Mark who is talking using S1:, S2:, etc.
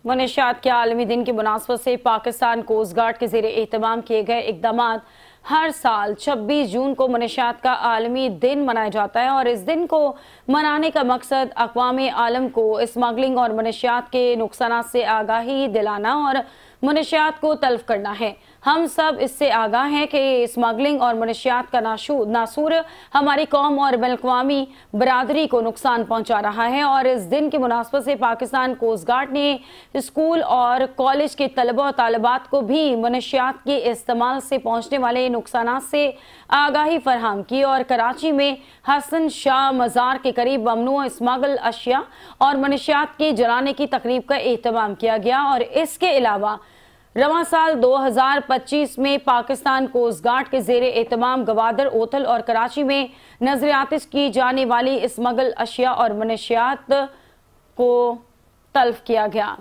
S1: منشیات کے عالمی دن کی مناسبت سے پاکستان کوسٹ گارڈ کے زیر اہتمام کیے گئے اقدامات ہر سال 26 جون کو منشیات کا عالمی دن منایا جاتا ہے اور اس دن کو منانے کا مقصد اقوام عالم کو اسمگلنگ اور منشیات کے نقصانات سے آگاہی دلانا اور منشیات کو تلف کرنا ہے۔ ہم سب اس سے آگاہ ہیں کہ اسمگلنگ اور منشیات کا ناسور ہماری قوم اور بین الاقوامی برادری کو نقصان پہنچا رہا ہے اور اس دن کی مناسبت سے پاکستان کوسٹ گارڈ نے اسکول اور کالج کے طلبہ و طالبات کو بھی منشیات کے استعمال سے پہنچنے والے نقصانات سے آگاہی فراہم کی اور کراچی میں حسن شاہ مزار کے قریب ممنوع اسمگل اشیاء اور منشیات کے جلانے کی تقریب کا اہتمام کیا گیا اور اس کے علاوہ رواں سال 2025 میں پاکستان کوسٹ گارڈ کے زیر اہتمام گوادر، اوتھل اور کراچی میں نظریاتش کی جانے والی اسمگل اشیاء اور منشیات کو تلف کیا گیا۔